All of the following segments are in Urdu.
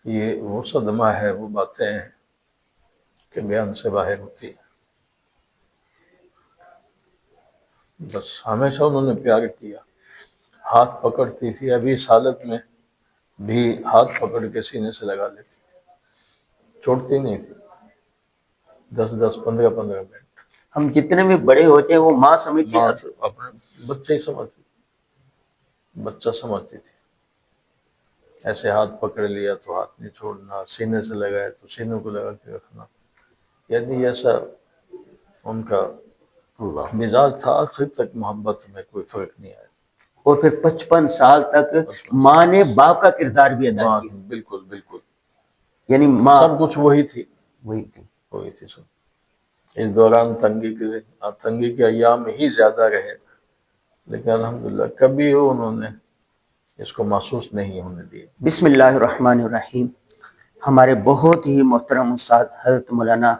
یہ وہ صدمہ ہے، وہ باتیں ہیں کہ بیان سے باہر ہوتی ہیں۔ بس ہمیشہ انہوں نے پیار کیا، ہاتھ پکڑتی تھی، ابھی اس حالت میں بھی ہاتھ پکڑ کے سینے سے لگا لیتی تھی، چھوڑتی نہیں تھی، 10 15 منٹ۔ ہم جتنے بھی بڑے ہوتے ہیں وہ ماں سمجھتی ماں ہیں۔ سے اپنے بچے ہی سمجھتی، بچہ سمجھتی تھی۔ ایسے ہاتھ پکڑ لیا تو ہاتھ نہیں چھوڑنا، سینے سے لگائے تو سینے کو لگا کے رکھنا، یعنی ایسا ان کا اللہ، مزاج تھا۔ آخر تک محبت میں کوئی فرق نہیں آیا۔ اور پھر 55 سال تک 55 ماں نے باپ کا کردار بھی ادا ماں کیا، بالکل بالکل یعنی ماں سب کچھ وہی تھی، وہی تھی۔ وہی تھی سب۔ اس دوران تنگی کے ایام ہی زیادہ رہے، لیکن الحمدللہ کبھی انہوں نے اس کو محسوس نہیں ہونے دیا۔ بسم اللہ الرحمن الرحیم۔ ہمارے بہت ہی محترم استاد حضرت مولانا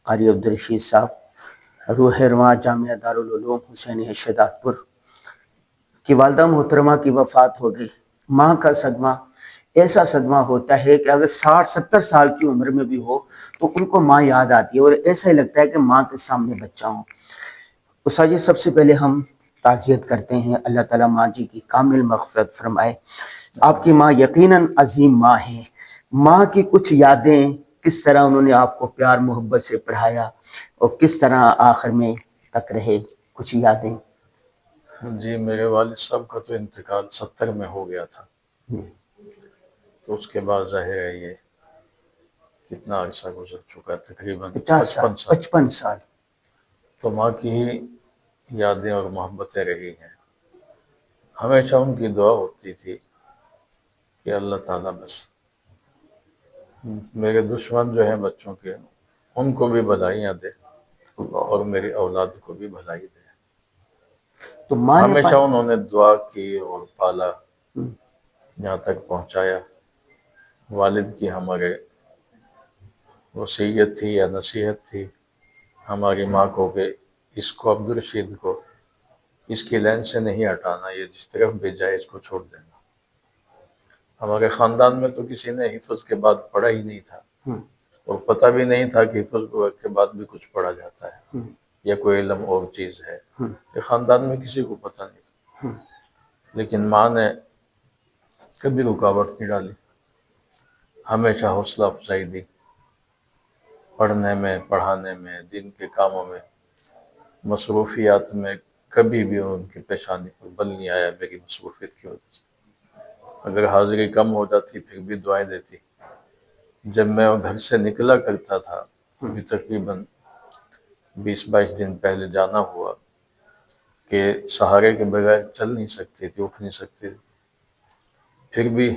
قاری عبدالرشید صاحب روح رواں جامعہ دارالعلوم حسینیہ شہداد پور کی والدہ محترمہ کی وفات ہو گئی۔ ماں کا صدمہ ایسا صدمہ ہوتا ہے کہ اگر 60 70 سال کی عمر میں بھی ہو تو ان کو ماں یاد آتی ہے، اور ایسا ہی لگتا ہے کہ ماں کے سامنے بچہ ہوں۔ استاد جی، سب سے پہلے ہم تعزیت کرتے ہیں، اللہ تعالیٰ ماں جی کی کامل مغفرت فرمائے۔ آپ کی ماں یقیناً عظیم ماں ہیں۔ ماں کی کچھ یادیں، کس طرح انہوں نے آپ کو پیار محبت سے پڑھایا اور کس طرح آخر میں تک رہے، کچھ یادیں۔ جی، میرے والد صاحب کا تو انتقال 70 میں ہو گیا تھا، تو اس کے بعد ظاہر ہے یہ کتنا عرصہ گزر چکا ہے، تقریباً 55 سال۔ 55 سال۔ تو ماں کی ہی یادیں اور محبتیں رہی ہیں۔ ہمیشہ ان کی دعا ہوتی تھی کہ اللہ تعالیٰ بس میرے دشمن جو ہیں بچوں کے، ان کو بھی بھلائیاں دے اور میری اولاد کو بھی بھلائی دے۔ تو ماں نے ہمیشہ انہوں نے دعا کی اور پالا، یہاں تک پہنچایا۔ والد کی ہمارے وصیت تھی یا نصیحت تھی ہماری ماں کو کہ اس کو عبدالرشید کو اس کی لائن سے نہیں ہٹانا، یہ جس طرف بھی جائے اس کو چھوڑ دینا۔ ہمارے خاندان میں تو کسی نے حفظ کے بعد پڑھا ہی نہیں تھا، اور پتہ بھی نہیں تھا کہ حفظ کے بعد بھی کچھ پڑھا جاتا ہے یا کوئی علم اور چیز ہے، کہ خاندان میں کسی کو پتہ نہیں تھا۔ لیکن ماں نے کبھی رکاوٹ نہیں ڈالی، ہمیشہ حوصلہ افزائی دی، پڑھنے میں، پڑھانے میں، دین کے کاموں میں، مصروفیات میں کبھی بھی ان کی پیشانی پر بل نہیں آیا میری مصروفیت کی وجہ سے۔ اگر حاضری کم ہو جاتی پھر بھی دعائیں دیتی۔ جب میں گھر سے نکلا کرتا تھا، ابھی تقریباً 20 22 دن پہلے جانا ہوا کہ سہارے کے بغیر چل نہیں سکتی تھی، اٹھ نہیں سکتی تھی، پھر بھی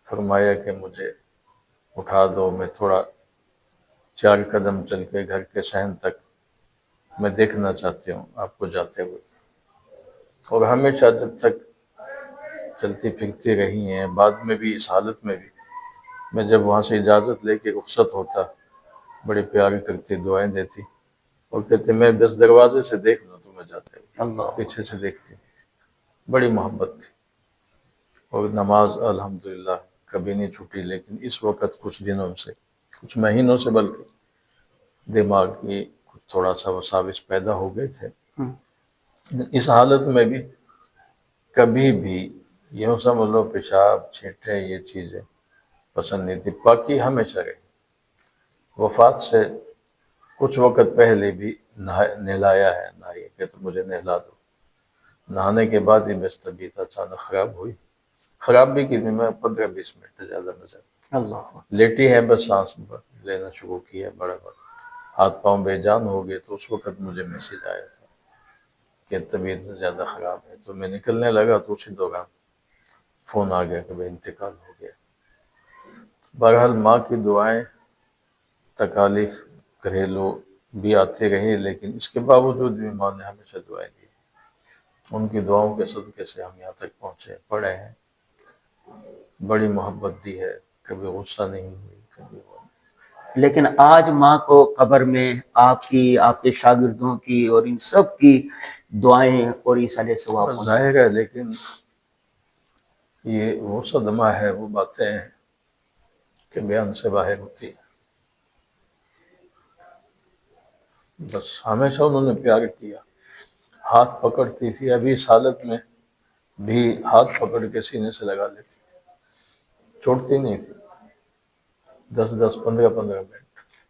فرمایا کہ مجھے اٹھا دو، میں تھوڑا 4 قدم چل کے گھر کے صحن تک میں دیکھنا چاہتی ہوں آپ کو جاتے ہوئے۔ اور ہمیشہ جب تک چلتی پھرتی رہی ہیں، بعد میں بھی اس حالت میں بھی میں جب وہاں سے اجازت لے کے رخصت ہوتا، بڑے پیار کرتی، دعائیں دیتی اور کہتے میں بس دروازے سے دیکھ لوں تمہیں جاتے ہوئے، پیچھے سے دیکھتی، بڑی محبت تھی۔ اور نماز الحمدللہ کبھی نہیں چھوٹی، لیکن اس وقت کچھ دنوں سے، کچھ مہینوں سے بلکہ دماغ کی تھوڑا سا وساوس پیدا ہو گئے تھے۔ اس حالت میں بھی کبھی بھی یوں سمجھ لو پیشاب چھینٹے یہ چیزیں پسند نہیں تھی، پاکی ہمیشہ رہی۔ وفات سے کچھ وقت پہلے بھی نہلایا ہے، نہائی کہ تو مجھے نہلا دو۔ نہانے کے بعد ہی بس طبیعت اچانک خراب ہوئی، خراب بھی کی میں 15 20 منٹ زیادہ نظر لیٹی ہے، بس سانس لینا شروع کیا، بڑا بڑا ہاتھ پاؤں بے جان ہو گئے۔ تو اس وقت مجھے میسج آیا تھا کہ طبیعت زیادہ خراب ہے، تو میں نکلنے لگا تو اسی دوران فون آ گیا کہ بھائی انتقال ہو گیا۔ بہرحال ماں کی دعائیں، تکالیف گھریلو بھی آتی رہی، لیکن اس کے باوجود بھی ماں نے ہمیشہ دعائیں دی۔ ان کی دعاؤں کے صدقے سے ہم یہاں تک پہنچے، پڑھے ہیں، بڑی محبت دی ہے، کبھی غصہ نہیں ہوئی، کبھی وہ۔ لیکن آج ماں کو قبر میں آپ کی، آپ کے شاگردوں کی اور ان سب کی دعائیں اور ایصال ثواب ہونا۔ ظاہر ہے، لیکن یہ وہ صدمہ ہے، وہ باتیں ہیں کہ بیان سے باہر ہوتی ہے. بس ہمیشہ انہوں نے پیار کیا، ہاتھ پکڑتی تھی، ابھی اس حالت میں بھی ہاتھ پکڑ کے سینے سے لگا لیتی تھی، چھوڑتی نہیں تھی. 10-15 منٹ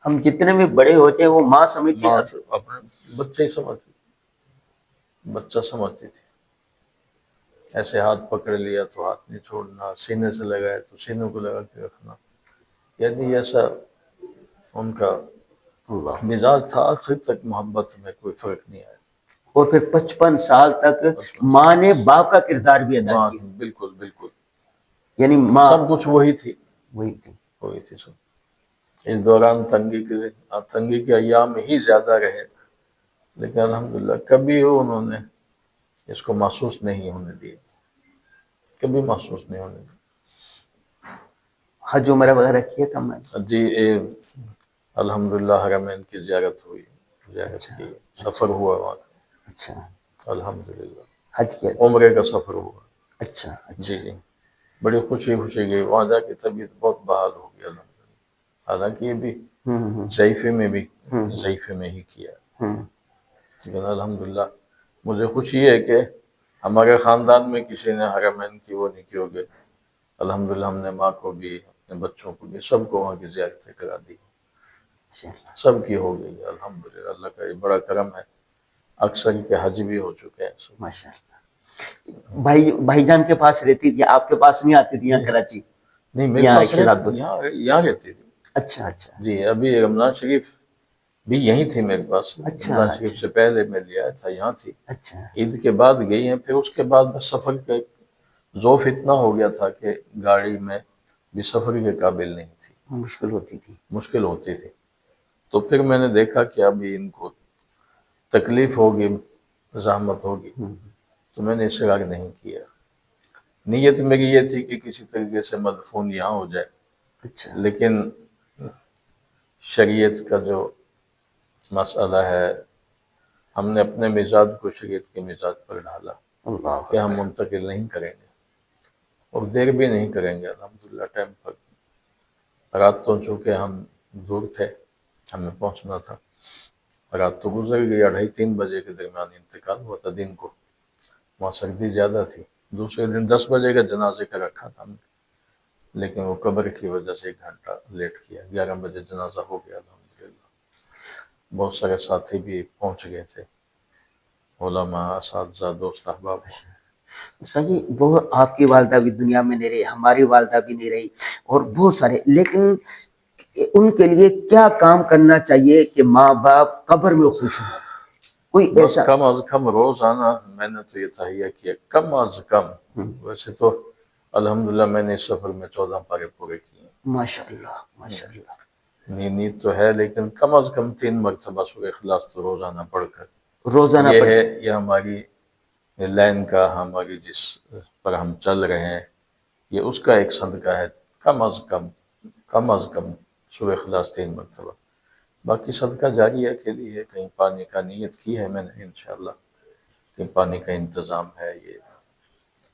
ہم جتنے بھی بڑے ہوتے ہیں وہ ماں سمجھتے ماں ہیں. سے اپنے بچے ہی سمجھتی، بچہ سمجھتی تھی. ایسے ہاتھ پکڑ لیا تو ہاتھ نہیں چھوڑنا، سینے سے لگائے تو سینے کو لگا کے رکھنا. یعنی ایسا ان کا اللہ. مزاج تھا. آخر تک محبت میں کوئی فرق نہیں آیا. اور پھر 55 سال تک 55 ماں نے باپ کا کردار بھی ادا ماں کیا. بالکل بالکل یعنی ماں سب کچھ وہی تھی، وہی تھی. وہی تھی سب. اس دوران تنگی کے ایام ہی زیادہ رہے، لیکن الحمدللہ کبھی انہوں نے اس کو محسوس نہیں ہونے دیا، کبھی محسوس نہیں ہونے دیا. حج عمرہ وغیرہ کیا تھا میں. جی الحمدللہ حرمین کی زیارت ہوئی، زیارت کی، سفر ہوا وہاں کا. اچھا. الحمدللہ حج کیا. عمرے کا سفر ہوا. اچھا. جی جی بڑی خوشی گئی. وہاں جا کے طبیعت بہت بحال ہو گیا الحمدللہ. حالانکہ یہ بھی ضعیفے میں بھی ضعیفے میں ہی کیا، لیکن الحمدللہ مجھے خوشی ہے کہ ہمارے خاندان میں کسی نے حرمین کی وہ نہیں کی ہوگی. الحمدللہ ہم نے ماں کو بھی، اپنے بچوں کو بھی، سب کو وہاں کی زیارتیں کرا دی، سب کی ہو گئی الحمدللہ. اللہ کا یہ بڑا کرم ہے. اکثر کے حج بھی ہو چکے ہیں سب. ماشاء اللہ. بھائی جان کے پاس رہتی تھی، آپ کے پاس نہیں آتی تھی یہاں کراچی؟ نہیں میرے یہاں پاس شہزاد پور. یہاں رہتی تھی. اچھا اچھا. جی ابھی رمضان شریف بھی یہیں تھی میرے پاس. اچھا. رمضان شریف سے پہلے میں لیا تھا، یہاں تھی. اچھا. عید کے بعد گئی ہیں. پھر اس کے بعد بس سفر کا ذوف اتنا ہو گیا تھا کہ گاڑی میں بھی سفر کے قابل نہیں تھی، مشکل ہوتی تھی. مشکل ہوتی تھی. تو پھر میں نے دیکھا کہ ابھی ان کو تکلیف ہوگی، زحمت ہوگی، تو میں نے اصرار نہیں کیا. نیت میری یہ تھی کہ کسی طریقے سے مدفون یہاں ہو جائے. اچھا. لیکن شریعت کا جو مسئلہ ہے، ہم نے اپنے مزاج کو شریعت کے مزاج پر ڈالا اللہ کہ ہم منتقل نہیں کریں گے اور دیر بھی نہیں کریں گے. الحمدللہ ٹائم پر رات تو چونکہ ہم دور تھے، ہمیں پہنچنا تھا. رات تو گزر گئی، 2:30-3 بجے کے درمیان انتقال ہوا تھا دن کو. وہاں سردی زیادہ تھی. دوسرے دن 10 بجے کا جنازے کا رکھا تھا ہم نے، لیکن وہ قبر کی وجہ سے 1 گھنٹہ لیٹ کیا. 11 بجے جنازہ ہو گیا الحمدللہ. بہت سارے ساتھی بھی پہنچ گئے تھے، علماء، اساتذہ، دوست احباب. سر جی وہ آپ کی والدہ بھی دنیا میں نہیں رہی، ہماری والدہ بھی نہیں رہی، اور بہت سارے، لیکن ان کے لیے کیا کام کرنا چاہیے کہ ماں باپ قبر میں خوش ہوں؟ کوئی بس ایسا؟ کم از کم روزانہ میں نے تو یہ تہیہ کیا، کم از کم. ویسے تو الحمدللہ میں نے اس سفر میں 14 پارے پورے کیے ہیں. ماشاء اللہ ماشاء اللہ. نیند تو ہے، لیکن کم از کم 3 مرتبہ سورہ اخلاص تو روزانہ پڑھ کر. روزانہ یہ پڑھ. ہے، یہ ہماری لائن کا، ہماری جس پر ہم چل رہے ہیں، یہ اس کا ایک صدقہ ہے. کم از کم سورہ اخلاص 3 مرتبہ. باقی صدقہ جاریہ کے لیے کہیں پانی کا نیت کی ہے میں نے انشاءاللہ، کہ پانی کا انتظام ہے، یہ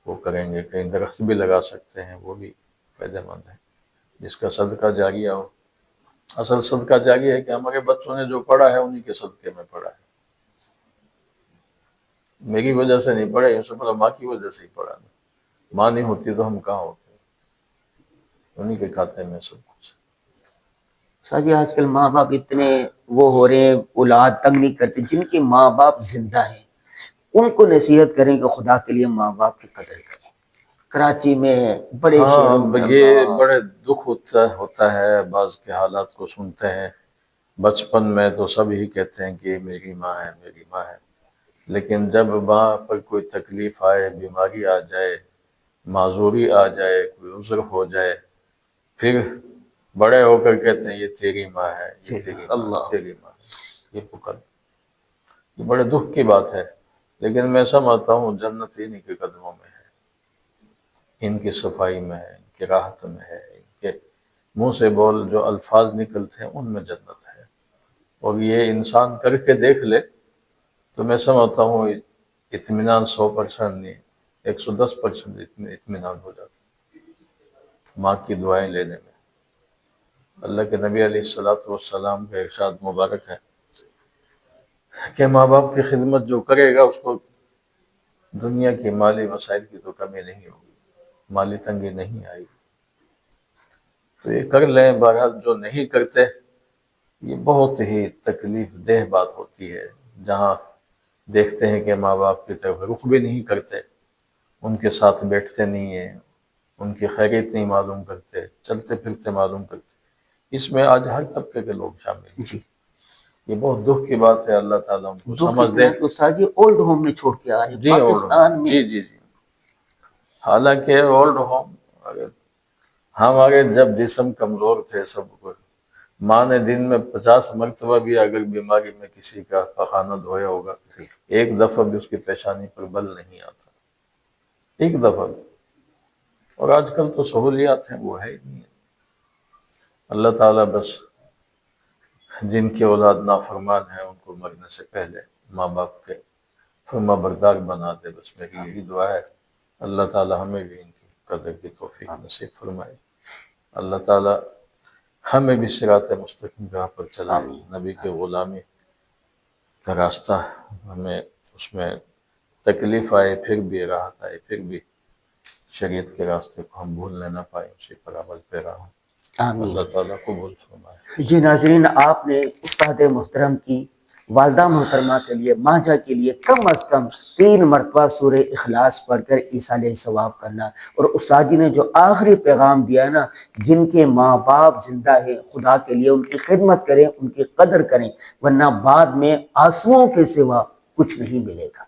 وہ کریں گے. کہیں درخت بھی لگا سکتے ہیں، وہ بھی فائدہ مند ہے جس کا صدقہ جاریہ ہو. اصل صدقہ جاریہ ہے کہ ہمارے بچوں نے جو پڑھا ہے انہی کے صدقے میں پڑھا ہے. میری وجہ سے نہیں پڑھا، یوں سمجھو ماں کی وجہ سے ہی پڑھا. ماں نہیں ہوتی تو ہم کہاں ہوتے، انہی کے کھاتے میں سب کچھ. سر جی آج کل ماں باپ اتنے وہ ہو رہے ہیں، اولاد تنگ نہیں کرتے. جن کے ماں باپ زندہ ہیں ان کو نصیحت کریں کہ خدا کے لیے ماں باپ کی قدر کریں. کراچی میں، بڑے شہروں میں، یہ اللہ. بڑے دکھ ہوتا ہے بعض کے حالات کو سنتے ہیں. بچپن میں تو سب ہی کہتے ہیں کہ میری ماں ہے، میری ماں ہے. لیکن جب ماں پر کوئی تکلیف آئے، بیماری آ جائے، معذوری آ جائے، کوئی عذر ہو جائے، پھر بڑے ہو کر کہتے ہیں یہ تیری ماں ہے، یہ تیری ماں ہے، اللہ. تیری ماں ہے. یہ پکار، یہ بڑے دکھ کی بات ہے. لیکن میں سمجھتا ہوں جنت انہی کے قدموں میں ہے، ان کی صفائی میں ہے، ان کی راحت میں ہے، ان کے منہ سے بول جو الفاظ نکلتے ہیں ان میں جنت ہے. اور یہ انسان کر کے دیکھ لے تو میں سمجھتا ہوں اطمینان 100% نہیں، 110% اطمینان ہو جاتا ہے ماں کی دعائیں لینے میں. اللہ کے نبی علیہ الصلوۃ والسلام کا ارشاد مبارک ہے کہ ماں باپ کی خدمت جو کرے گا اس کو دنیا کی مالی وسائل کی تو کمی نہیں ہوگی، مالی تنگی نہیں آئے گی۔ تو یہ کر لیں، بہرحال جو نہیں کرتے یہ بہت ہی تکلیف دہ بات ہوتی ہے، جہاں دیکھتے ہیں کہ ماں باپ کی طرف رخ بھی نہیں کرتے، ان کے ساتھ بیٹھتے نہیں ہیں، ان کی خیریت نہیں معلوم کرتے، چلتے پھرتے معلوم کرتے۔ اس میں آج ہر طبقے کے لوگ شامل ہیں۔ جی، یہ بہت دکھ کی بات ہے، اللہ تعالیٰ ان کو دکھ سمجھ اتنا دے۔ ہے کہ استاد یہ اولڈ ہوم میں چھوڑ کے آ رہے ہیں جی اولڈ پاکستان ہوم، میں۔ جی جی جی، حالانکہ اولڈ ہوم، اگر ہمارے جب جسم کمزور تھے سب کو، ماں نے دن میں 50 مرتبہ بھی اگر بیماری میں کسی کا پخانہ دھویا ہوگا، ایک دفعہ بھی اس کی پیشانی پر بل نہیں آتا، ایک دفعہ بھی۔ اور آج کل تو سہولیات ہیں وہ ہے ہی نہیں ہے۔ اللہ تعالیٰ بس جن کی اولاد نافرمان ہے ان کو مرنے سے پہلے ماں باپ کے فرما بردار بنا دے، بس میری یہی دعا ہے۔ اللہ تعالیٰ ہمیں بھی ان کی قدر کی توفیق نصیب فرمائے۔ اللہ تعالیٰ ہمیں بھی صراط مستقیم راہ پر چلائے، نبی کے غلامی کا راستہ ہمیں اس میں تکلیف آئے پھر بھی راحت آئے، پھر بھی شریعت کے راستے کو ہم بھولنے نہ پائیں، اسی پر عمل پیرا ہوں۔ آمین۔ اللہ تعالیٰ قبول فرمائے۔ جی ناظرین، آپ نے استاد محترم کی والدہ محترمہ کے لیے، ماجہ کے لیے کم از کم 3 مرتبہ سورہ اخلاص پڑھ کر ایصال ثواب کرنا، اور استاد جی نے جو آخری پیغام دیا ہے نا، جن کے ماں باپ زندہ ہیں خدا کے لیے ان کی خدمت کریں، ان کی قدر کریں، ورنہ بعد میں آنسوؤں کے سوا کچھ نہیں ملے گا۔